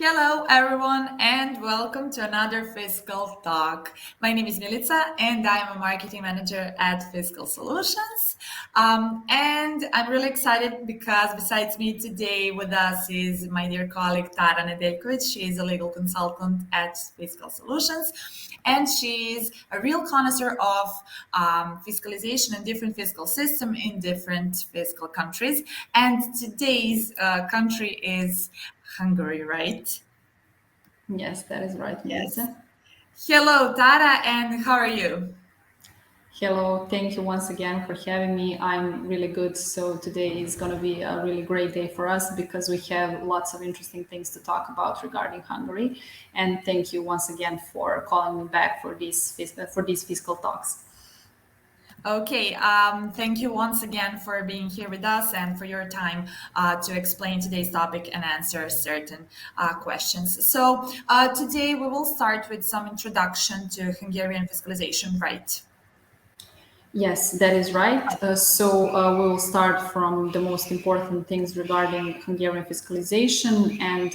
Hello, everyone, and welcome to another Fiscal Talk. My name is Milica, and I'm a marketing manager at Fiscal Solutions. And I'm really excited because besides me today with us is my dear colleague Tara Nedeljkovic. She is a legal consultant at Fiscal Solutions, and she's a real connoisseur of fiscalization and different fiscal system in different fiscal countries. And today's country is Hungary, right? Yes, that is right, Yes. Melissa. Hello, Tara, and how are you? Hello, thank you once again for having me. I'm really good. So today is going to be a really great day for us because we have lots of interesting things to talk about regarding Hungary. And thank you once again for calling me back for these fiscal talks. Okay, thank you once again for being here with us and for your time to explain today's topic and answer certain questions. So, today we will start with some introduction to Hungarian fiscalization, right? Yes, that is right. We'll start from the most important things regarding Hungarian fiscalization and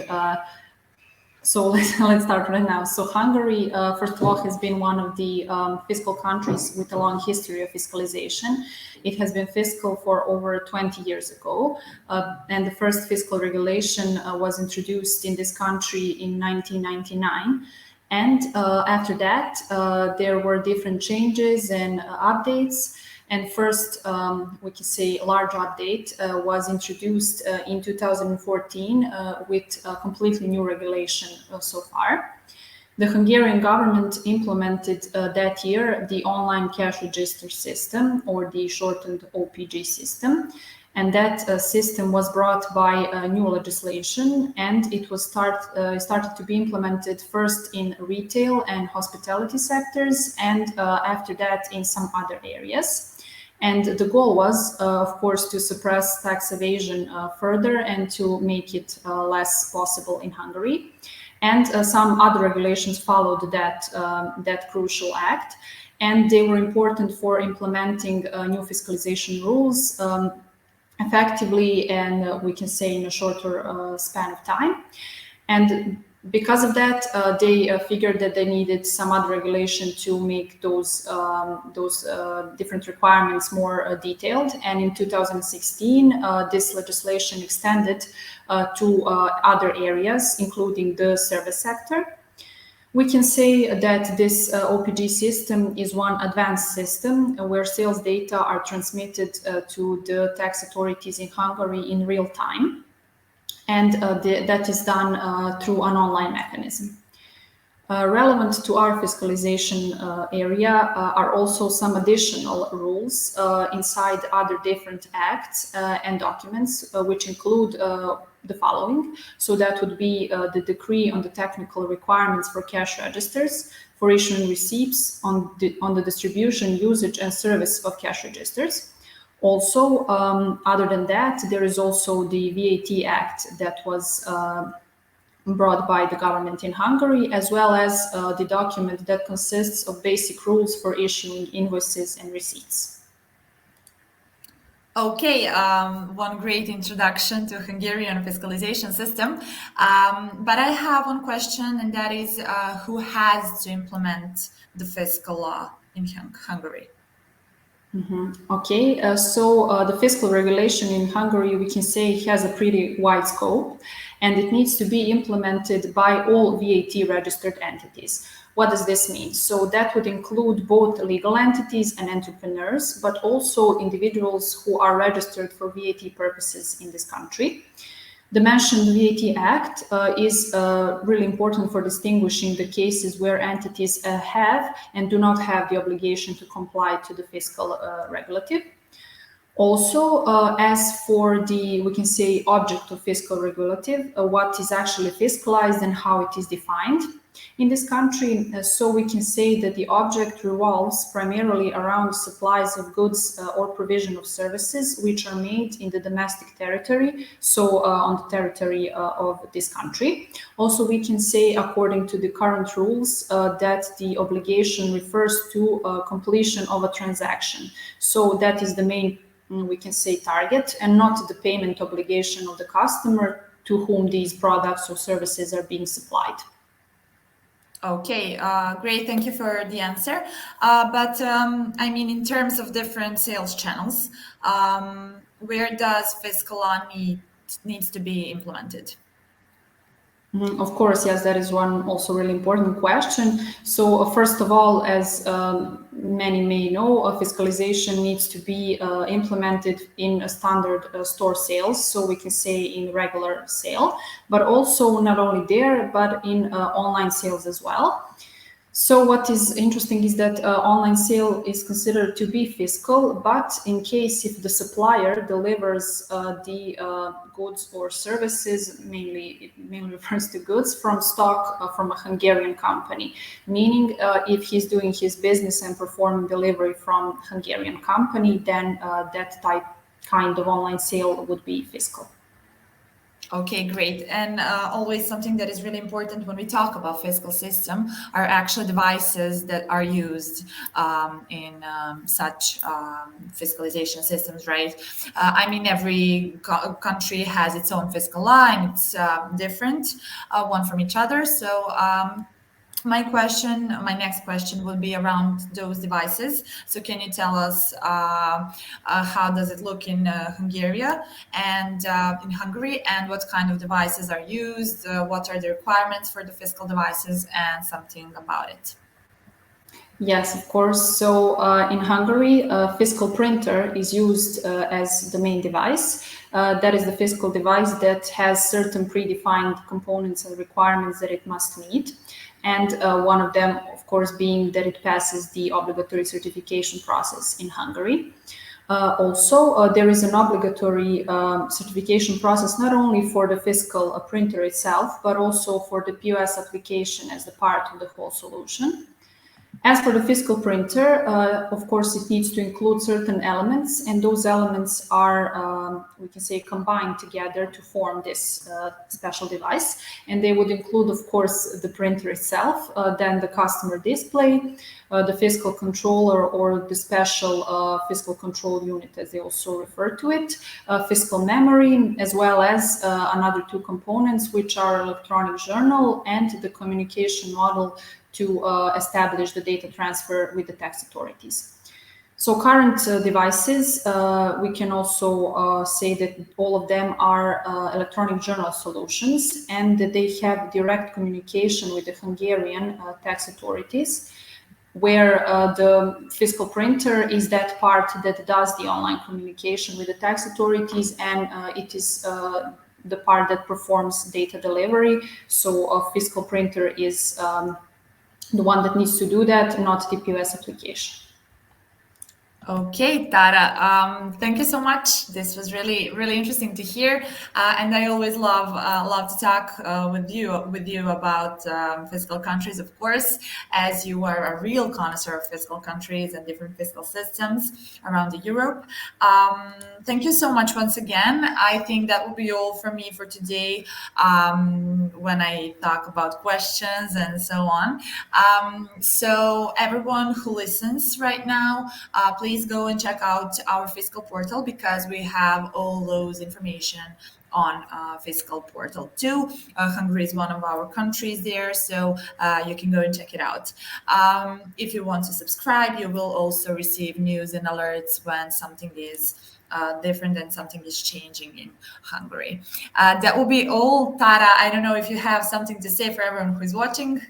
let's start right now. So Hungary, first of all, has been one of the fiscal countries with a long history of fiscalization. It has been fiscal for over 20 years ago, and the first fiscal regulation was introduced in this country in 1999. And after that, there were different changes and updates. And first, we can say a large update was introduced in 2014 with a completely new regulation so far. The Hungarian government implemented that year the online cash register system, or the shortened OPG system. And that system was brought by new legislation, and it was started to be implemented first in retail and hospitality sectors, and after that in some other areas. And the goal was, of course, to suppress tax evasion further and to make it less possible in Hungary. And some other regulations followed that crucial act, and they were important for implementing new fiscalization rules effectively, and we can say in a shorter span of time. And because of that, they figured that they needed some other regulation to make those different requirements more detailed. And in 2016, this legislation extended to other areas, including the service sector. We can say that this OPG system is one advanced system where sales data are transmitted to the tax authorities in Hungary in real time, and that is done through an online mechanism. Relevant to our fiscalization area are also some additional rules inside other different acts and documents, which include the following. So that would be the decree on the technical requirements for cash registers, for issuing receipts on the distribution, usage, and service of cash registers. Also, other than that, there is also the VAT Act that was brought by the government in Hungary, as well as the document that consists of basic rules for issuing invoices and receipts. Okay, one great introduction to Hungarian fiscalization system. But I have one question, and that is who has to implement the fiscal law in Hungary? Okay, the fiscal regulation in Hungary, we can say, has a pretty wide scope, and it needs to be implemented by all VAT registered entities. What does this mean? So that would include both legal entities and entrepreneurs, but also individuals who are registered for VAT purposes in this country. The mentioned VAT Act is really important for distinguishing the cases where entities have and do not have the obligation to comply to the fiscal regulative. Also, as for the, we can say, object of fiscal regulative, what is actually fiscalized and how it is defined in this country. So we can say that the object revolves primarily around supplies of goods or provision of services which are made in the domestic territory, so on the territory of this country. Also, we can say, according to the current rules, that the obligation refers to completion of a transaction. So that is the main, we can say, target, and not the payment obligation of the customer to whom these products or services are being supplied. Okay, great. Thank you for the answer. But I mean, in terms of different sales channels, where does fiscal law needs to be implemented? Of course, yes, that is one also really important question. So, first of all, as many may know, fiscalization needs to be implemented in a standard store sales, so we can say in regular sale, but also not only there, but in online sales as well. So what is interesting is that online sale is considered to be fiscal, but in case if the supplier delivers the goods or services, mainly it mainly refers to goods from stock from a Hungarian company, meaning if he's doing his business and performing delivery from Hungarian company, then that kind of online sale would be fiscal. Okay, great. And always something that is really important when we talk about fiscal system are actual devices that are used in such fiscalization systems, right? I mean, every country has its own fiscal law and it's different one from each other. So my next question will be around those devices. So can you tell us how does it look in Hungary and in Hungary, and what kind of devices are used? What are the requirements for the fiscal devices, and something about it? Yes, of course. So in Hungary, a fiscal printer is used as the main device. That is the fiscal device that has certain predefined components and requirements that it must meet. And one of them, of course, being that it passes the obligatory certification process in Hungary. There is an obligatory certification process not only for the fiscal printer itself, but also for the POS application as the part of the whole solution. As for the fiscal printer, of course, it needs to include certain elements, and those elements are, we can say, combined together to form this special device. And they would include, of course, the printer itself, then the customer display, the fiscal controller or the special fiscal control unit, as they also refer to it, fiscal memory, as well as another two components, which are electronic journal and the communication model to establish the data transfer with the tax authorities. So current devices, we can also say that all of them are electronic journal solutions, and that they have direct communication with the Hungarian tax authorities, where the fiscal printer is that part that does the online communication with the tax authorities, and it is the part that performs data delivery. So a fiscal printer is the one that needs to do that, not the POS application. Okay, Tara. Thank you so much. This was really, really interesting to hear, and I always love to talk with you about fiscal countries, of course, as you are a real connoisseur of fiscal countries and different fiscal systems around Europe. Thank you so much once again. I think that will be all for me for today. When I talk about questions and so on. So everyone who listens right now, please go and check out our fiscal portal, because we have all those information on fiscal portal too. Hungary is one of our countries there, so you can go and check it out. If you want to subscribe, you will also receive news and alerts when something is different and something is changing in Hungary. That will be all. Tara, I don't know if you have something to say for everyone who is watching.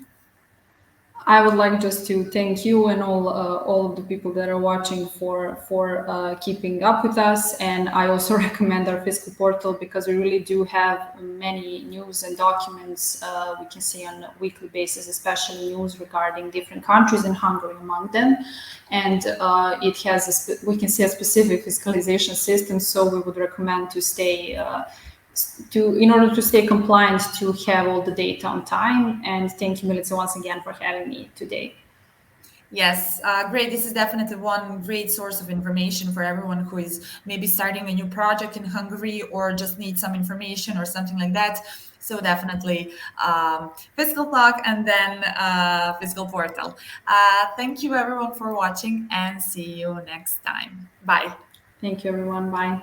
I would like just to thank you and all of the people that are watching for keeping up with us. And I also recommend our fiscal portal, because we really do have many news and documents we can see on a weekly basis, especially news regarding different countries, and Hungary among them. And it has we can see a specific fiscalization system, so we would recommend to stay in order to stay compliant, to have all the data on time. And thank you, Milica, once again for having me today. Yes, great. This is definitely one great source of information for everyone who is maybe starting a new project in Hungary or just needs some information or something like that. So definitely Fiscal Talk and then Fiscal Portal. Thank you everyone for watching, and see you next time. Bye. Thank you, everyone. Bye.